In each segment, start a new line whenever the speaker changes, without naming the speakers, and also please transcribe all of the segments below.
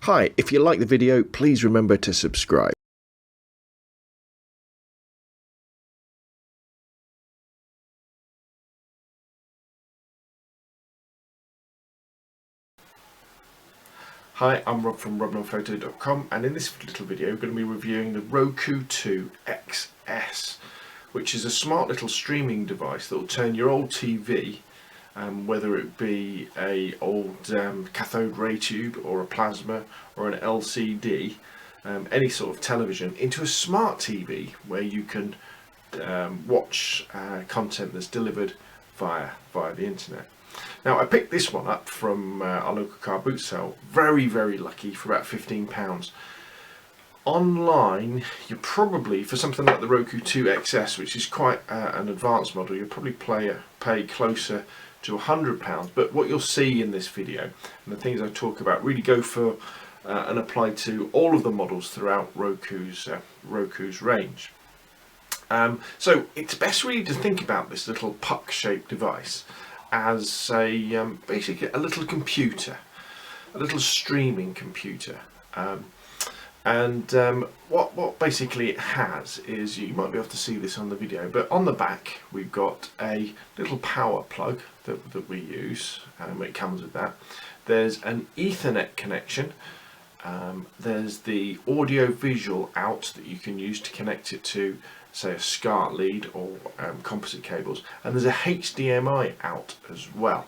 Hi, if you like the video, please remember to subscribe. Hi, I'm Rob from robnonphoto.com, and in this little video we're going to be reviewing the Roku 2 XS, which is a smart little streaming device that will turn your old TV, whether it be a old cathode ray tube or a plasma or an LCD, any sort of television, into a smart TV where you can watch content that's delivered via the internet. Now, I picked this one up from our local car boot sale, very lucky, for about £15. Online, you probably, for something like the Roku 2 XS, which is quite an advanced model, you'll probably pay closer to £100. But what you'll see in this video, and the things I talk about, really go for and apply to all of the models throughout Roku's range. So it's best really to think about this little puck-shaped device as basically a little computer, a little streaming computer. What basically it has is, you might be able to see this on the video, but on the back we've got a little power plug that we use. It comes with that. There's an Ethernet connection. There's the audio visual out that you can use to connect it to, say, a SCART lead or composite cables, and there's a HDMI out as well.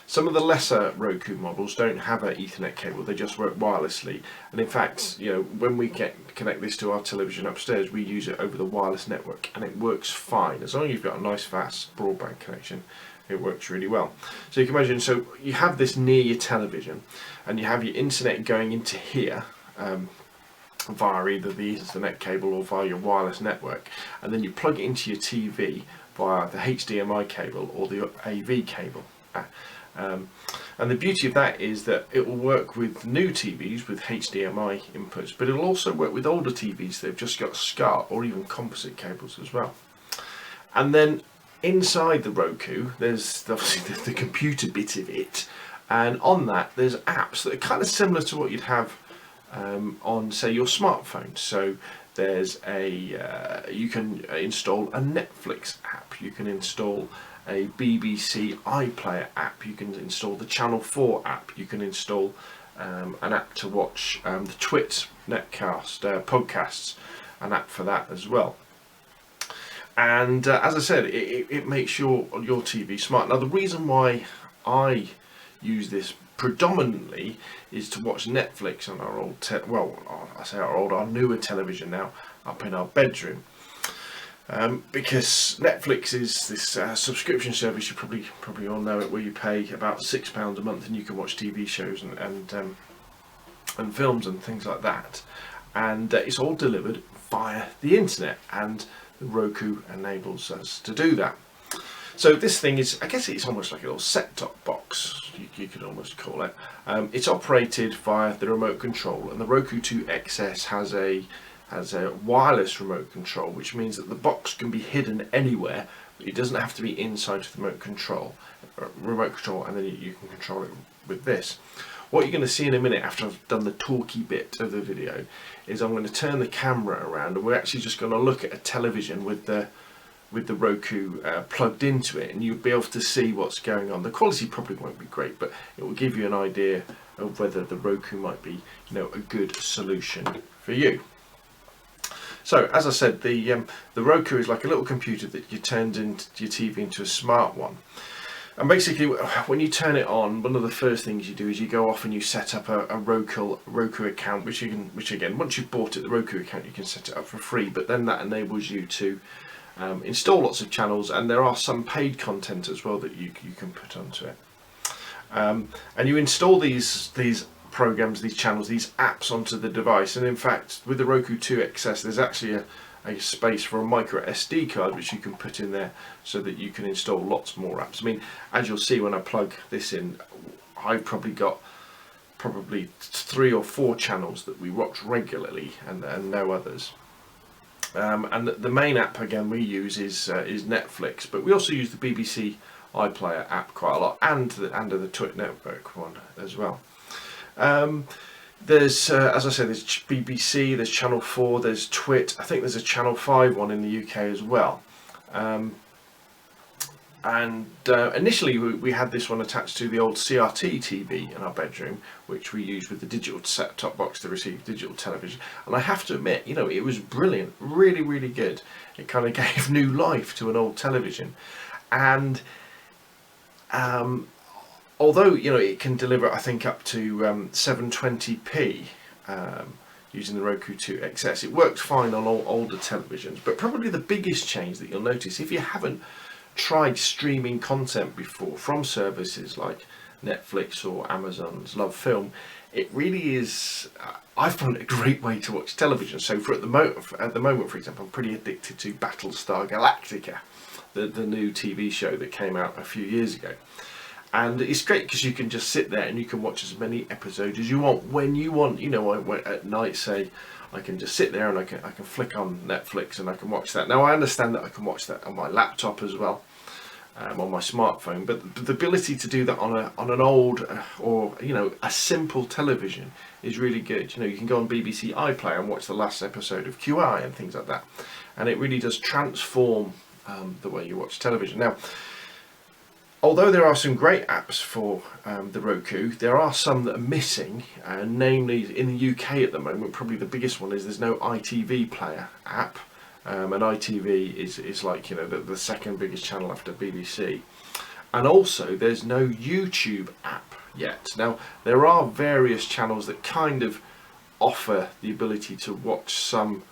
Some of the lesser Roku models don't have an Ethernet cable, they just work wirelessly, and in fact, you know, when we connect this to our television upstairs, we use it over the wireless network and it works fine. As long as you've got a nice fast broadband connection, it works really well. So you can imagine, so you have this near your television and you have your internet going into here via either the Ethernet cable or via your wireless network, and then you plug it into your TV via the HDMI cable or the AV cable. And the beauty of that is that it will work with new TVs with HDMI inputs, but it'll also work with older TVs that have just got SCART or even composite cables as well. And then inside the Roku, there's obviously the computer bit of it, and on that there's apps that are kind of similar to what you'd have on, say, your smartphone. So there's you can install a Netflix app, you can install a BBC iPlayer app, you can install the Channel 4 app, you can install an app to watch the Twit netcast podcasts, an app for that as well. And as I said, it makes your TV smart. Now, the reason why I use this predominantly is to watch Netflix on our old, our newer television now, up in our bedroom. Because Netflix is this subscription service, you probably all know it, where you pay about £6 a month and you can watch TV shows and films and things like that, and it's all delivered via the internet, and the Roku enables us to do that. So this thing is, I guess it's almost like a little set-top box, you could almost call it. It's operated via the remote control, and the Roku 2 XS has a wireless remote control, which means that the box can be hidden anywhere, but it doesn't have to be inside the remote control, and then you can control it with this. What you're going to see in a minute, after I've done the talky bit of the video, is I'm going to turn the camera around, and we're actually just going to look at a television with the Roku plugged into it, and you'll be able to see what's going on. The quality probably won't be great, but it will give you an idea of whether the Roku might be, a good solution for you. So, as I said, the Roku is like a little computer that you turned into your TV into a smart one. And basically, when you turn it on, one of the first things you do is you go off and you set up a Roku account, which again, once you've bought it, the Roku account, you can set it up for free. But then that enables you to install lots of channels, and there are some paid content as well that you can put onto it. And you install these programs, these channels, these apps onto the device, and in fact with the Roku 2 XS there's actually a space for a micro SD card which you can put in there so that you can install lots more apps. I mean, as you'll see when I plug this in, I've probably got 3 or 4 channels that we watch regularly, and no others. And the main app again we use is Netflix, but we also use the BBC iPlayer app quite a lot, and the Twit network one as well. There's, as I said, there's BBC, there's Channel 4, there's Twit. I think there's a Channel 5 one in the UK as well. Initially we had this one attached to the old CRT TV in our bedroom, which we used with the digital set-top box to receive digital television. And I have to admit, you know, it was brilliant, really, really good. It kind of gave new life to an old television. And although, you know, it can deliver, I think, up to 720p using the Roku 2 XS, it works fine on all older televisions. But probably the biggest change that you'll notice, if you haven't tried streaming content before from services like Netflix or Amazon's Love Film, it really is, I found it a great way to watch television. So at the moment, for example, I'm pretty addicted to Battlestar Galactica, the new TV show that came out a few years ago. And it's great because you can just sit there and you can watch as many episodes as you want when you want. You know, at night, say, I can just sit there and I can flick on Netflix and I can watch that. Now I understand that I can watch that on my laptop as well, on my smartphone. But the ability to do that on an old or, you know, a simple television is really good. You know, you can go on BBC iPlayer and watch the last episode of QI and things like that, and it really does transform the way you watch television. Now, although there are some great apps for the Roku, there are some that are missing, namely in the UK at the moment. Probably the biggest one is there's no ITV player app, and ITV is like, you know, the second biggest channel after BBC, and also there's no YouTube app yet. Now there are various channels that kind of offer the ability to watch some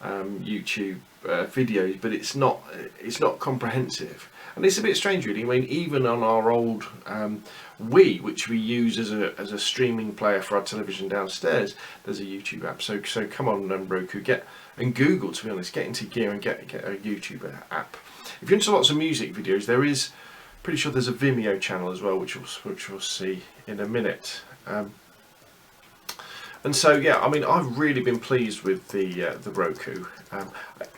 YouTube videos, but it's not comprehensive. And it's a bit strange, really. I mean, even on our old Wii, which we use as a streaming player for our television downstairs, there's a YouTube app. So come on, Roku, and Google, to be honest, get into gear and get a YouTube app. If you're into lots of music videos, there is, pretty sure there's a Vimeo channel as well, which we'll see in a minute. And so, yeah, I mean, I've really been pleased with the Roku.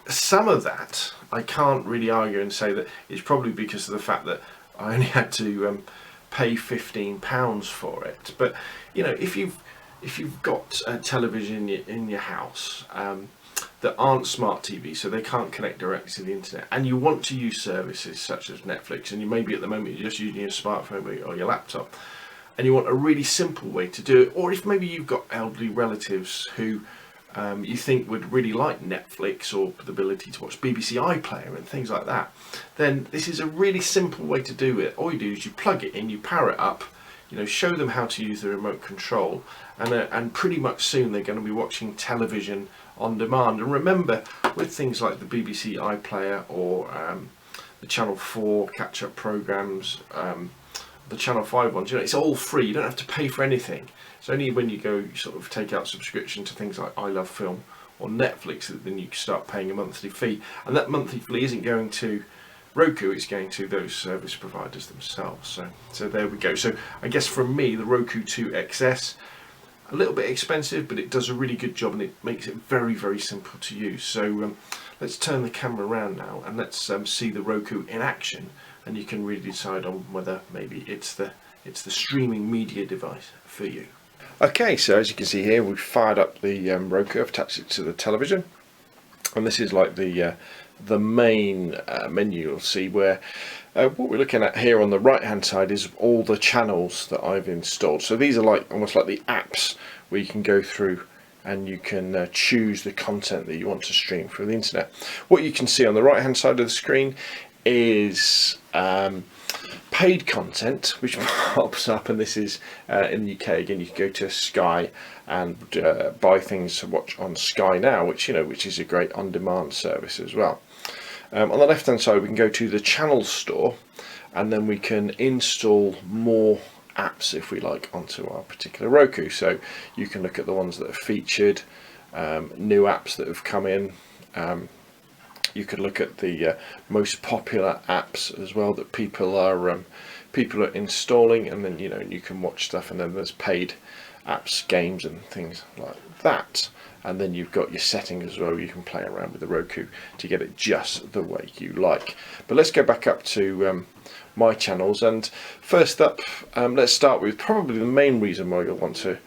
Some of that I can't really argue and say that it's probably because of the fact that I only had to pay £15 for it. But you know, if you've got a television in your house that aren't smart TV, so they can't connect directly to the internet, and you want to use services such as Netflix, and you maybe at the moment you're just using your smartphone or your laptop, and you want a really simple way to do it, or if maybe you've got elderly relatives who you think would really like Netflix or the ability to watch BBC iPlayer and things like that, then this is a really simple way to do it. All you do is you plug it in, you power it up, you know, show them how to use the remote control, and pretty much soon they're going to be watching television on demand. And remember, with things like the BBC iPlayer or the Channel 4 catch-up programs, the Channel 5 ones, you know, it's all free. You don't have to pay for anything. It's only when you go sort of take out subscription to things like I Love Film or Netflix that then you start paying a monthly fee, and that monthly fee isn't going to Roku, it's going to those service providers themselves. So there we go. So I guess from me, the Roku 2 XS, a little bit expensive, but it does a really good job and it makes it very, very simple to use. So let's turn the camera around now and let's see the Roku in action, and you can really decide on whether maybe it's the streaming media device for you. Okay, so as you can see here, we've fired up the Roku, I've attached it to the television, and this is like the main menu. You'll see where what we're looking at here on the right hand side is all the channels that I've installed. So these are like almost like the apps where you can go through and you can choose the content that you want to stream through the internet. What you can see on the right hand side of the screen is paid content, which pops up, and this is in the UK. Again, you can go to Sky and buy things to watch on Sky Now, which is a great on-demand service as well. On the left hand side we can go to the channel store, and then we can install more apps if we like onto our particular Roku. So you can look at the ones that are featured, new apps that have come in. You could look at the most popular apps as well that people are installing, and then you can watch stuff, and then there's paid apps, games and things like that. And then you've got your settings as well. You can play around with the Roku to get it just the way you like. But let's go back up to my channels, and first up, let's start with probably the main reason why you'll want to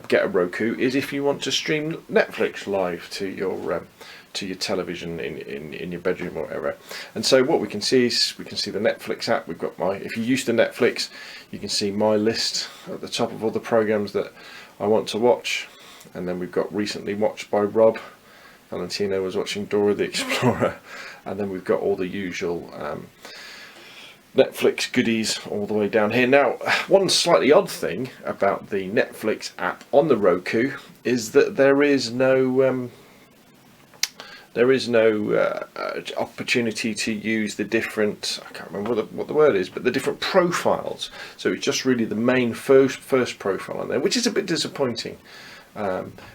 get a Roku is if you want to stream Netflix live to your television in your bedroom or whatever. And so what we can see is we can see the Netflix app. We've got if you're used to Netflix, you can see my list at the top of all the programs that I want to watch. And then we've got recently watched by Rob. Valentino was watching Dora the Explorer. And then we've got all the usual Netflix goodies all the way down here. Now, one slightly odd thing about the Netflix app on the Roku is that there is no opportunity to use the different, I can't remember what the word is, but the different profiles. So it's just really the main first profile on there, which is a bit disappointing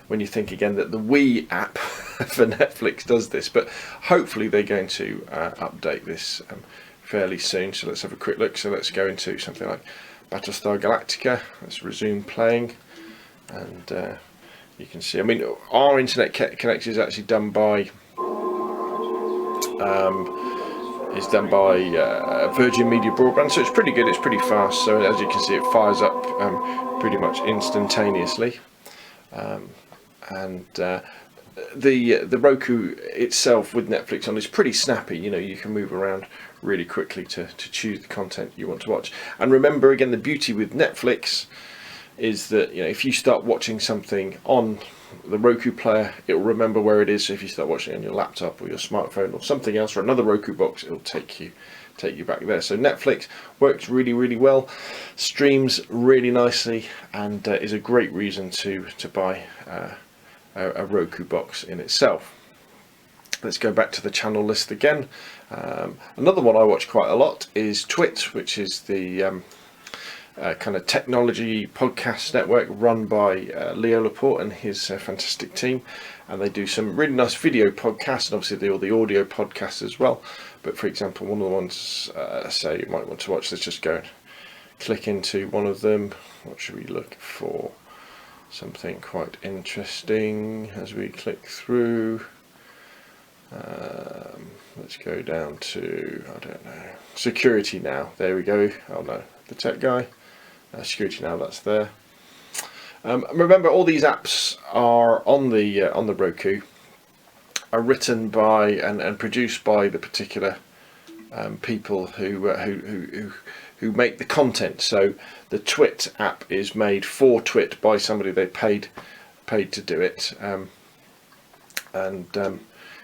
when you think again that the Wii app for Netflix does this. But hopefully they're going to update this fairly soon. So let's have a quick look. So let's go into something like Battlestar Galactica. Let's resume playing, and you can see, I mean, our internet connection is actually done by Virgin Media Broadband, so it's pretty good, it's pretty fast. So as you can see, it fires up pretty much instantaneously, and the Roku itself with Netflix on is pretty snappy. You know, you can move around really quickly to choose the content you want to watch. And remember, again, the beauty with Netflix is that, you know, if you start watching something on the Roku player, it will remember where it is. So if you start watching on your laptop or your smartphone or something else, or another Roku box, it'll take you back there. So Netflix works really, really well, streams really nicely, and is a great reason to buy a Roku box in itself. Let's go back to the channel list again. Another one I watch quite a lot is Twit, which is the kind of technology podcast network run by Leo Laporte and his fantastic team, and they do some really nice video podcasts, and obviously they do all the audio podcasts as well. But for example, one of the ones say you might want to watch, let's just go and click into one of them. What should we look for? Something quite interesting as we click through. Let's go down to, I don't know, Security Now. There we go. Oh no, the tech guy. Security Now, that's there. Remember, all these apps are on the Roku, are written by and produced by the particular people who make the content. So the Twit app is made for Twit by somebody they paid to do it, and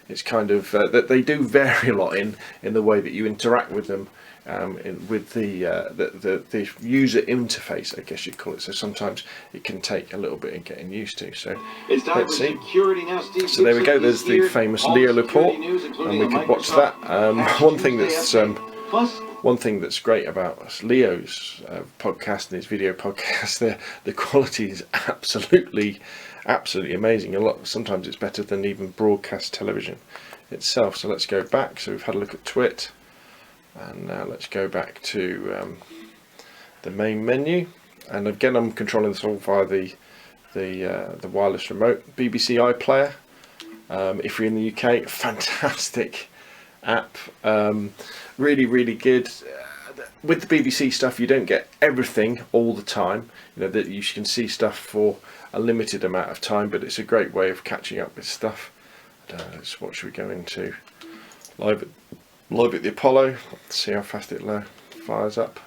it's kind of that they do vary a lot in the way that you interact with them, with the user interface, I guess you'd call it. So sometimes it can take a little bit of getting used to. So let's see. So there we go. There's the famous Leo Laporte, and we could watch that. One thing that's great about Leo's podcast and his video podcast, the quality is absolutely amazing. Sometimes it's better than even broadcast television itself. So let's go back. So we've had a look at Twit, and now let's go back to the main menu. And again, I'm controlling this all via the wireless remote. BBC iPlayer. If you're in the UK, fantastic app. Really, really good. With the BBC stuff, you don't get everything all the time. You know that you can see stuff for a limited amount of time, but it's a great way of catching up with stuff. What should we go into? Live at the Apollo. Let's see how fast it fires up.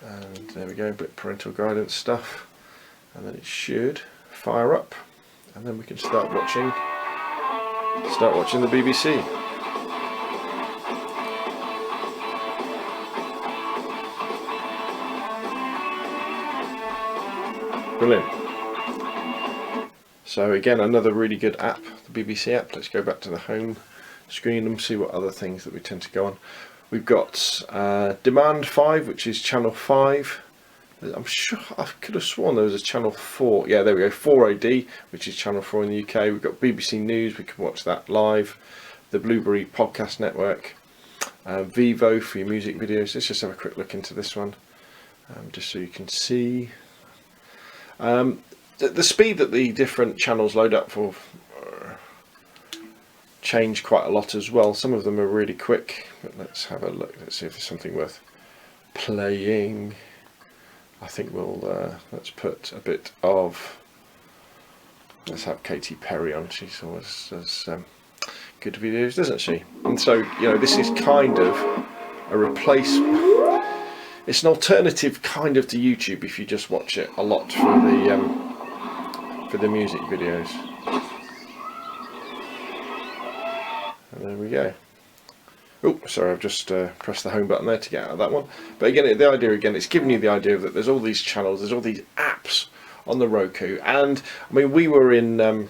And there we go, a bit of parental guidance stuff, and then it should fire up, and then we can start watching the BBC. Brilliant. So again, another really good app, the BBC app. Let's go back to the home screen and see what other things that we tend to go on. We've got Demand 5, which is channel 5. I'm sure I could have sworn there was a channel 4. Yeah, there we go, 4OD, which is channel 4 in the UK. We've got BBC News, we can watch that live. The Blueberry Podcast Network. Vivo for your music videos. Let's just have a quick look into this one, just so you can see. The speed that the different channels load up for change quite a lot as well. Some of them are really quick, but let's have a look. Let's see if there's something worth playing. I think we'll let's put a bit of, let's have Katy Perry on. She's always does good videos, doesn't she? And so, you know, this is kind of a replacement. It's an alternative kind of to YouTube if you just watch it a lot for the music videos. And there we go. Oh, sorry, I've just pressed the home button there to get out of that one. But again, the idea again, it's giving you the idea that there's all these channels, there's all these apps on the Roku, and I mean, we were in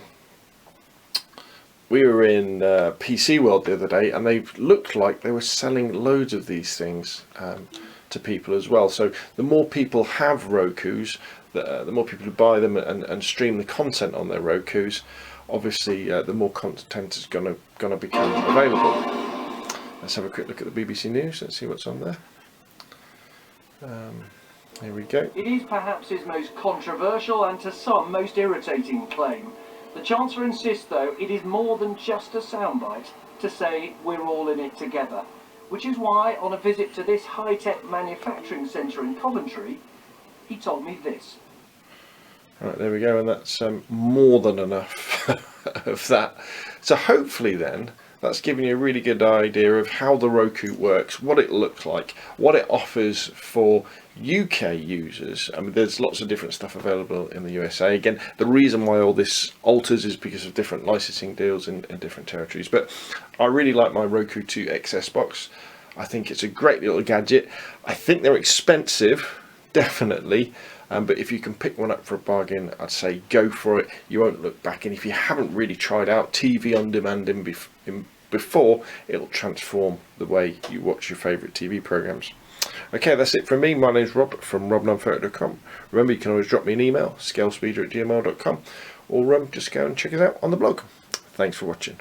PC World the other day, and they looked like they were selling loads of these things to people as well. So the more people have Rokus, the more people who buy them and stream the content on their Rokus, obviously the more content is gonna become available. Let's have a quick look at the BBC News. Let's see what's on there. Here we go.
It is perhaps his most controversial and to some most irritating claim. The Chancellor insists, though, it is more than just a soundbite to say we're all in it together. Which is why, on a visit to this high-tech manufacturing centre in Coventry, he told me this.
Right, there we go, and that's more than enough of that. So hopefully then, that's giving you a really good idea of how the Roku works, what it looks like, what it offers for UK users. I mean, there's lots of different stuff available in the USA. Again, the reason why all this alters is because of different licensing deals in different territories. But I really like my Roku 2 XS box. I think it's a great little gadget. I think they're expensive, definitely. But if you can pick one up for a bargain, I'd say go for it. You won't look back. And if you haven't really tried out TV on demand before, it'll transform the way you watch your favourite TV programmes. Okay, that's it from me. My name's Rob from robnunphoto.com. Remember, you can always drop me an email, scalespeeder@gmail.com, or just go and check it out on the blog. Thanks for watching.